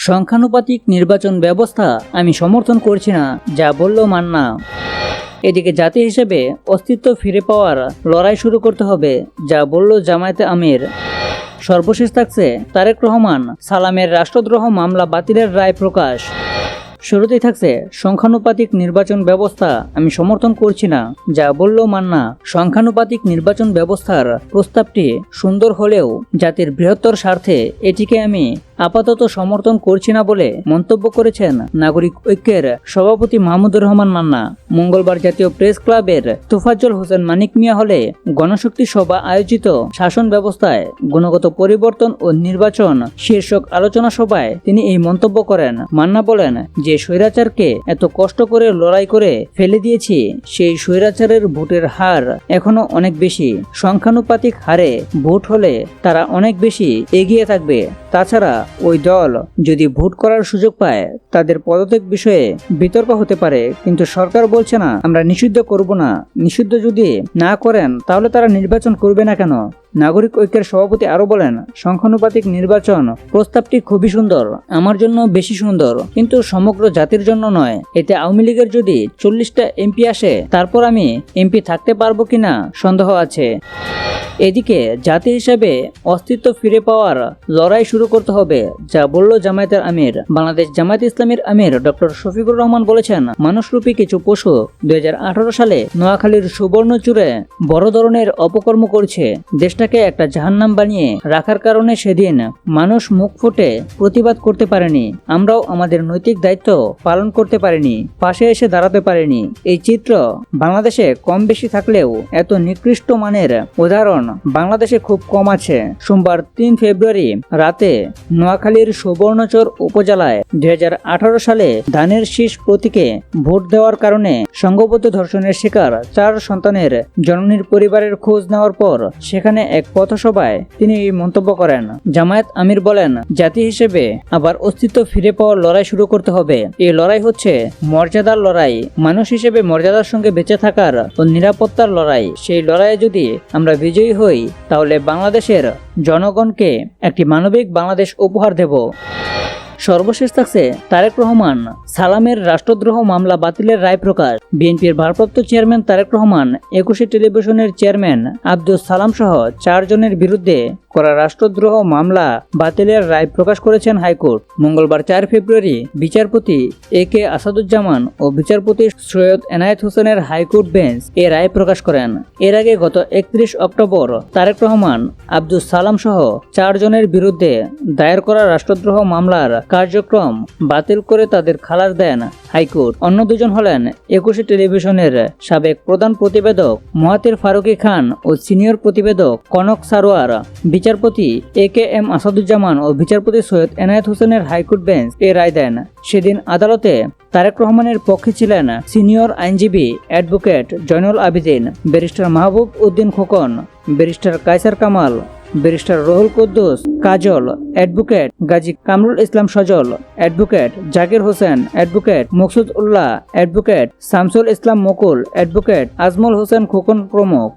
সংখ্যানুপাতিক নির্বাচন ব্যবস্থা আমি সমর্থন করছি না, যা বলল মান্না। এদিকে জাতি হিসেবে অস্তিত্ব ফিরে পাওয়ার লড়াই শুরু করতে হবে, যা বলল জামায়াতে আমির। সর্বশেষ থাকছে তারেক রহমান সালামের রাষ্ট্রদ্রোহ মামলা বাতিলের রায় প্রকাশ। শুরুতেই থাকছে সংখ্যানুপাতিক নির্বাচন ব্যবস্থা আমি সমর্থন করছি না, যা বলল মান্না। সংখ্যানুপাতিক নির্বাচন ব্যবস্থার প্রস্তাবটি সুন্দর হলেও জাতির বৃহত্তর স্বার্থে এটিকে আমি আপাতত সমর্থন করছি না বলে মন্তব্য করেছেন নাগরিক ঐক্যের সভাপতি মাহমুদুর রহমান মান্না। মঙ্গলবার জাতীয় প্রেস ক্লাবের তোফাজ্জল হোসেন মানিক মিয়া হলে গণশক্তি সভা আয়োজিত শাসন ব্যবস্থায় গুণগত পরিবর্তন ও নির্বাচন শীর্ষক আলোচনা সভায় তিনি এই মন্তব্য করেন। মান্না বলেন যে স্বৈরাচারকে এত কষ্ট করে লড়াই করে ফেলে দিয়েছি, সেই স্বৈরাচারের ভোটের হার এখনো অনেক বেশি। সংখ্যানুপাতিক হারে ভোট হলে তারা অনেক বেশি এগিয়ে থাকবে। তাছাড়া ওই দল যদি ভোট করার সুযোগ পায় তাদের পদত্যাগ বিষয়ে বিতর্ক হতে পারে, কিন্তু সরকার বলছে না আমরা নিষিদ্ধ করব না। নিষিদ্ধ যদি না করেন তাহলে তারা নির্বাচন করবে না কেন? নাগরিক ঐক্যের সভাপতি আরো বলেন, সংখ্যানুপাতিক নির্বাচন প্রস্তাবটি খুবই সুন্দর, আমার জন্য বেশি সুন্দর, কিন্তু সমগ্র জাতির জন্য নয়। এতে আওয়ামী লীগের যদি 40টা এমপি আসে তারপর আমি এমপি থাকতে পারবো কিনা সন্দেহ আছে। এদিকে জাতি হিসেবে অস্তিত্ব ফিরে পাওয়ার লড়াই শুরু করতে হবে, যা বলল জামায়াতের আমির। বাংলাদেশ জামায়াত ইসলামীর আমির ডক্টর শফিকুর রহমান বলেছেন, মানুষরূপী কিছু পশু 2018 সালে নোয়াখালীর সুবর্ণচুরে বড় ধরনের অপকর্ম করছে। দেশটাকে একটা জাহান্নাম বানিয়ে রাখার কারণে সেদিন মানুষ মুখ ফুটে প্রতিবাদ করতে পারেনি। আমরাও আমাদের নৈতিক দায়িত্ব পালন করতে পারিনি, পাশে এসে দাঁড়াতে পারিনি। এই চিত্র বাংলাদেশে কম বেশি থাকলেও এত নিকৃষ্ট মানের উদাহরণ বাংলাদেশে খুব কম আছে। সোমবার 3 ফেব্রুয়ারি রাতে নোয়াখালীর সুবর্ণচর উপজেলায় 2018 সালে ধানের শীষ প্রতীকে ভোট দেওয়ার কারণে সংঘবদ্ধ ধর্ষণের শিকার 4 সন্তানের জননীর পরিবারের খোঁজ নেওয়ার পর সেখানে এক পথসভায় তিনি এই মন্তব্য করেন। জামায়াত আমির বলেন, জাতি হিসেবে আবার অস্তিত্ব ফিরে পাওয়ার লড়াই শুরু করতে হবে। এই লড়াই হচ্ছে মর্যাদার লড়াই, মানুষ হিসেবে মর্যাদার সঙ্গে বেঁচে থাকার ও নিরাপত্তার লড়াই। সেই লড়াইয়ে যদি আমরা বিজয়ী হই তাহলে বাংলাদেশের জনগণকে একটি মানবিক বাংলাদেশ উপহার দেব। সর্বশেষ থাকছে তারেক রহমান সালামের রাষ্ট্রদ্রোহ মামলা বাতিলের রায় প্রকাশ। বিএনপির ভারপ্রাপ্ত চেয়ারম্যান তারেক রহমান 21 টেলিভিশনের চেয়ারম্যান আব্দুস সালাম সহ 4 জনের বিরুদ্ধে করা রাষ্ট্রদ্রোহ মামলা বাতিলের রায় প্রকাশ করেছেন হাইকোর্ট। মঙ্গলবার 4 ফেব্রুয়ারি বিচারপতি AK আসাদুজ্জামান ও বিচারপতি সৈয়দ এনায়েত হোসেনের হাইকোর্ট বেঞ্চ এ রায় প্রকাশ করেন। এর আগে গত 31 অক্টোবর তারেক রহমান আব্দুস সালাম সহ 4 জনের বিরুদ্ধে দায়ের করা রাষ্ট্রদ্রোহ মামলার কার্যক্রম বাতিল করে তাদের খালাস দেন হাইকোর্ট। অন্য 2 জন হলেন 21 টেলিভিশনের সাবেক প্রধান প্রতিবেদক মহাতির ফারুকি খান ও সিনিয়র প্রতিবেদক কনক সারোয়ার। বিচারপতি AKM আসাদুজ্জামান ও বিচারপতি সৈয়দ এনায়েত হোসেনের হাইকোর্ট বেঞ্চ এ রায় দেন। সেদিন আদালতে তারেক রহমানের পক্ষে ছিলেন সিনিয়র আইনজীবী advocate Zainul Abedin, barrister Mahbub Uddin Khokon, barrister Kaiser Kamal, barrister Ruhul Kuddus কাজল, অ্যাডভোকেট গাজী কামরুল ইসলাম সজল, অ্যাডভোকেট জাকির হোসেন, অ্যাডভোকেট মকসুদ উল্লাহ, অ্যাডভোকেট শামসুল ইসলাম মুকুল, অ্যাডভোকেট আজমল হোসেন খোকন প্রমুখ।